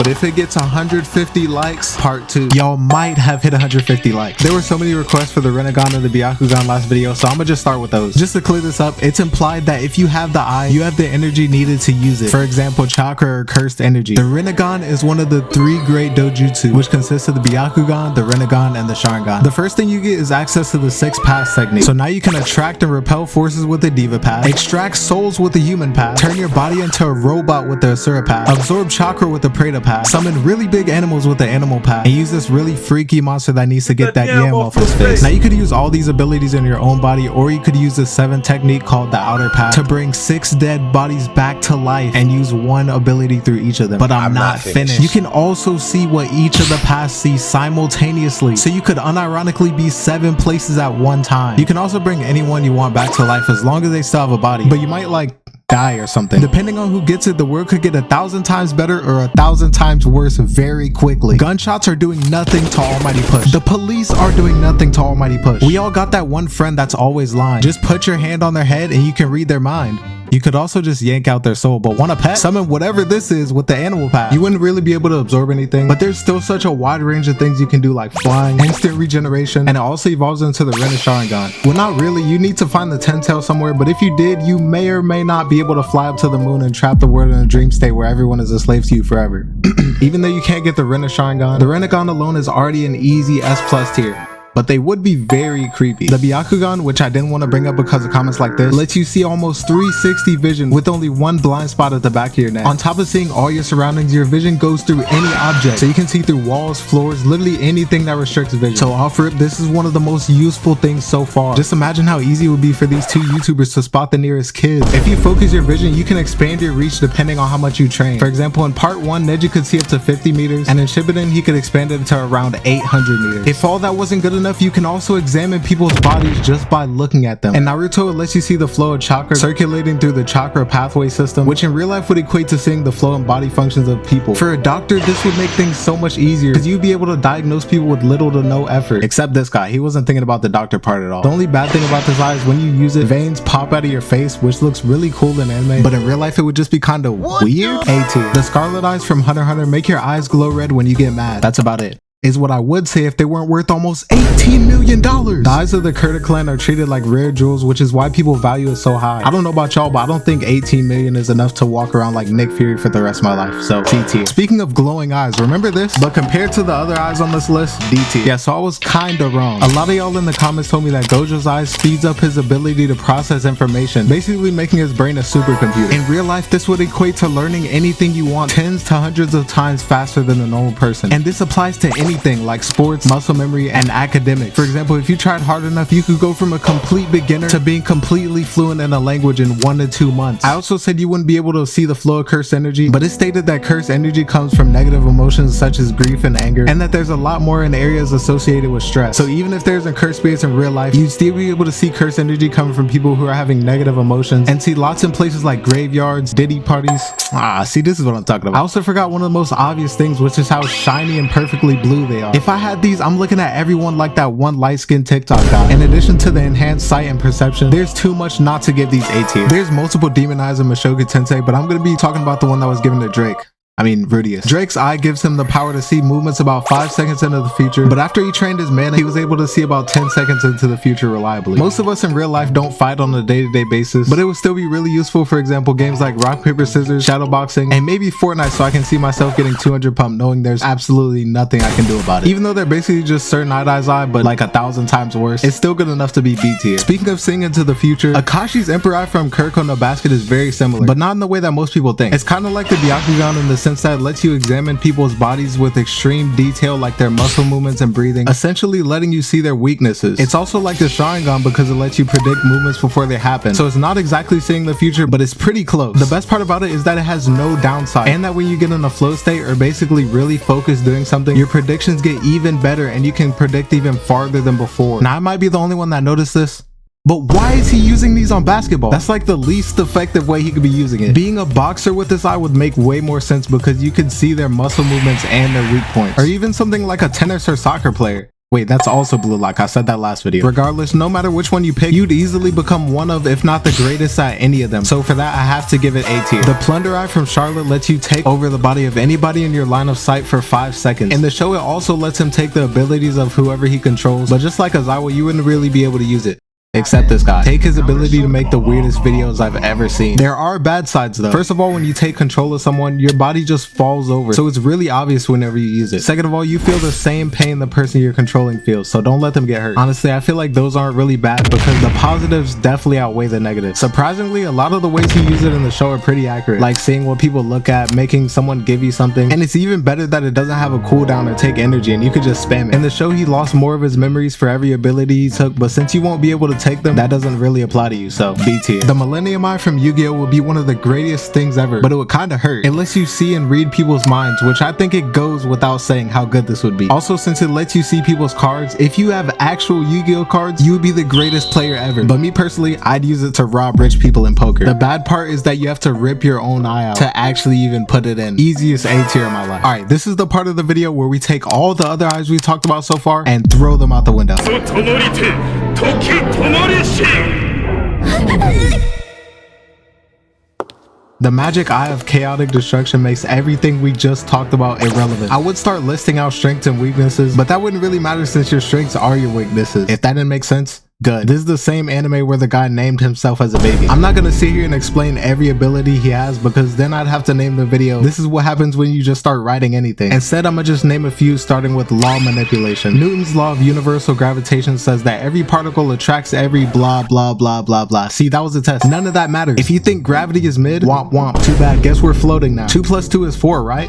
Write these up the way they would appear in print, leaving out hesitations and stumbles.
But if it gets 150 likes, part 2, y'all might have hit 150 likes. There were so many requests for the Rinnegan and the Byakugan last video, so I'm gonna just start with those. Just to clear this up, it's implied that if you have the eye, you have the energy needed to use it. For example, chakra or cursed energy. The Rinnegan is one of the 3 great dojutsu, which consists of the Byakugan, the Rinnegan, and the sharingan. The first thing you get is access to the 6 paths technique. So now you can attract and repel forces with the Diva path, extract souls with the human path, turn your body into a robot with the Asura path, absorb chakra with the Preta path, summon really big animals with the animal path, and use this really freaky monster that needs to get that yam off his face. Now you could use all these abilities in your own body, or you could use the 7 technique called the outer path to bring 6 dead bodies back to life and use 1 ability through each of them. But I'm not finished. You can also see what each of the paths see simultaneously, so you could unironically be 7 places at one time. You can also bring anyone you want back to life as long as they still have a body, but you might like die or something. Depending on who gets it, the world could get 1,000 times better or 1,000 times worse very quickly. Gunshots are doing nothing to almighty push. The police are doing nothing to almighty push. We all got that one friend that's always lying. Just put your hand on their head and you can read their mind. You could also just yank out their soul, but want a pet? Summon whatever this is with the animal path. You wouldn't really be able to absorb anything, but there's still such a wide range of things you can do, like flying, instant regeneration, and it also evolves into the Rinnegan Sharingan. Well, not really. You need to find the 10 tail somewhere, but if you did, you may or may not be able to fly up to the moon and trap the world in a dream state where everyone is a slave to you forever. Even though you can't get the Rinnegan Sharingan, the Rinnegan alone is already an easy S+ tier. But they would be very creepy. The Byakugan, which I didn't want to bring up because of comments like this, lets you see almost 360 vision with only 1 blind spot at the back of your neck. On top of seeing all your surroundings, your vision goes through any object, so you can see through walls, floors, literally anything that restricts vision. So off rip, this is one of the most useful things so far. Just imagine how easy it would be for these 2 YouTubers to spot the nearest kids. If you focus your vision, you can expand your reach depending on how much you train. For example, in part 1, Neji could see up to 50 meters, and in Shippuden, he could expand it to around 800 meters. If all that wasn't good enough, you can also examine people's bodies just by looking at them. In Naruto, it lets you see the flow of chakra circulating through the chakra pathway system, which in real life would equate to seeing the flow and body functions of people. For a doctor, this would make things so much easier because you'd be able to diagnose people with little to no effort. Except this guy, he wasn't thinking about the doctor part at all. The only bad thing about this eye is when you use it, veins pop out of your face, which looks really cool in anime, but in real life it would just be kind of weird. A tier. The Scarlet Eyes from Hunter x Hunter make your eyes glow red when you get mad. That's about it. Is what I would say if they weren't worth almost $18 million. The eyes of the Kurta clan are treated like rare jewels, which is why people value it so high. I don't know about y'all, but I don't think 18 million is enough to walk around like Nick Fury for the rest of my life. So C tier. Speaking of glowing eyes, remember this? But compared to the other eyes on this list, D tier. Yeah, so I was kinda wrong. A lot of y'all in the comments told me that Gojo's eyes speeds up his ability to process information, basically making his brain a supercomputer. In real life, this would equate to learning anything you want tens to hundreds of times faster than a normal person. And this applies to anything like sports, muscle memory, and academics. For example, if you tried hard enough, you could go from a complete beginner to being completely fluent in a language in 1 to 2 months. I also said you wouldn't be able to see the flow of cursed energy, but it stated that cursed energy comes from negative emotions such as grief and anger, and that there's a lot more in areas associated with stress. So even if there's a cursed spirits in real life, you'd still be able to see cursed energy coming from people who are having negative emotions, and see lots in places like graveyards, diddy parties. See, this is what I'm talking about. I also forgot one of the most obvious things, which is how shiny and perfectly blue they are. If I had these, I'm looking at everyone like that one light-skinned TikTok guy. In addition to the enhanced sight and perception, there's too much not to give these A tier. There's multiple demon eyes in Mushoku Tensei, but I'm gonna be talking about the one that was given to Drake. I mean, Rudius. Drake's eye gives him the power to see movements about 5 seconds into the future, but after he trained his mana, he was able to see about 10 seconds into the future reliably. Most of us in real life don't fight on a day-to-day basis, but it would still be really useful, for example, games like rock, paper, scissors, shadowboxing, and maybe Fortnite, so I can see myself getting 200 pumped knowing there's absolutely nothing I can do about it. Even though they're basically just Sir Night-Eye's eye, but like 1,000 times worse, it's still good enough to be B tier. Speaking of seeing into the future, Akashi's Emperor Eye from Kirko no Basket is very similar, but not in the way that most people think. It's kind of like the Byakugan in the sense that it lets you examine people's bodies with extreme detail, like their muscle movements and breathing, essentially letting you see their weaknesses. It's also like the Sharingan because it lets you predict movements before they happen, so it's not exactly seeing the future, but it's pretty close. The best part about it is that it has no downside, and that when you get in a flow state or basically really focused doing something, your predictions get even better and you can predict even farther than before. Now I might be the only one that noticed this, but why is he using these on basketball? That's like the least effective way he could be using it. Being a boxer with this eye would make way more sense because you could see their muscle movements and their weak points. Or even something like a tennis or soccer player. Wait, that's also blue lock. I said that last video. Regardless, no matter which one you pick, you'd easily become one of, if not the greatest at any of them. So for that, I have to give it A tier. The Plunder Eye from Charlotte lets you take over the body of anybody in your line of sight for 5 seconds. In the show, it also lets him take the abilities of whoever he controls, but just like Aizawa, you wouldn't really be able to use it. Except this guy. Take his ability to make the weirdest videos I've ever seen. There are bad sides though. First of all, when you take control of someone, your body just falls over, so it's really obvious whenever you use it. Second of all, you feel the same pain the person you're controlling feels, so don't let them get hurt. Honestly, I feel like those aren't really bad because the positives definitely outweigh the negatives. Surprisingly, a lot of the ways he uses it in the show are pretty accurate, like seeing what people look at, making someone give you something, and it's even better that it doesn't have a cooldown or take energy and you could just spam it. In the show, he lost more of his memories for every ability he took, but since you won't be able to take them, that doesn't really apply to you, so B tier. The Millennium Eye from Yu-Gi-Oh would be one of the greatest things ever, but it would kind of hurt. It lets you see and read people's minds, which I think it goes without saying how good this would be. Also, since it lets you see people's cards, if you have actual Yu-Gi-Oh cards, you would be the greatest player ever. But me personally, I'd use it to rob rich people in poker. The bad part is that you have to rip your own eye out to actually even put it in. Easiest A tier in my life. Alright, this is the part of the video where we take all the other eyes we've talked about so far and throw them out the window. The magic eye of chaotic destruction makes everything we just talked about irrelevant. I would start listing out strengths and weaknesses, but that wouldn't really matter since your strengths are your weaknesses. If that didn't make sense, good. This is the same anime where the guy named himself as a baby. I'm not gonna sit here and explain every ability he has because then I'd have to name the video. This is what happens when you just start writing anything. Instead, I'm gonna just name a few, starting with law manipulation. Newton's law of universal gravitation says that every particle attracts every blah blah blah blah blah. See, that was a test. None of that matters. If you think gravity is mid, womp womp. Too bad, guess we're floating now. 2 plus 2 is 4, right?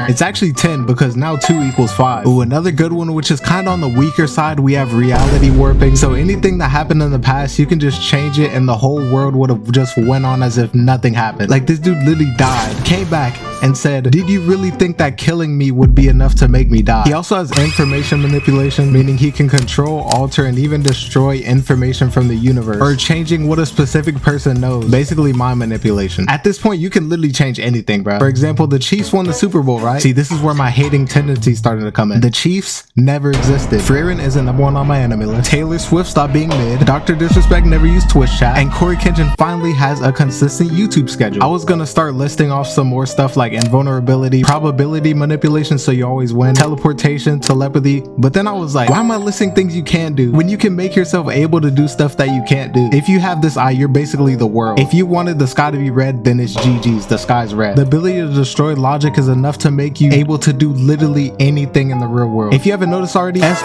It's actually 10 because now 2 equals 5. Ooh, another good one which is kind of on the weaker side, we have reality warping. So anything that happened in the past, you can just change it and the whole world would have just went on as if nothing happened. Like this dude literally died, came back and said, did you really think that killing me would be enough to make me die? He also has information manipulation, meaning he can control, alter, and even destroy information from the universe, or changing what a specific person knows. Basically mind manipulation. At this point, you can literally change anything, bro. For example, the Chiefs won the Super Bowl, right? See, this is where my hating tendency started to come in. The Chiefs never existed. Frieren isn't number 1 on my enemy list. Taylor Swift stopped being mid. Dr. Disrespect never used Twitch chat, and Corey Kenshin finally has a consistent YouTube schedule. I was gonna start listing off some more stuff like invulnerability, probability manipulation so you always win, teleportation, telepathy, but then I was like, why am I listing things you can do when you can make yourself able to do stuff that you can't do? If you have this eye, you're basically the world. If you wanted the sky to be red, then it's GG's, the sky's red. The ability to destroy logic is enough to make you able to do literally anything in the real world. If you haven't noticed already, S++,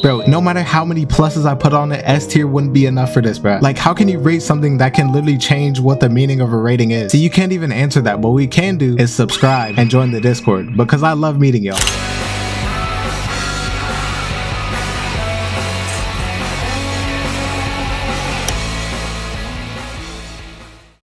bro, no matter how many pluses I put on it, S tier wouldn't be enough for this, bro. Like, how can you rate something that can literally change what the meaning of a rating is? So you can't even answer that. What we can do is subscribe and join the Discord because I love meeting y'all.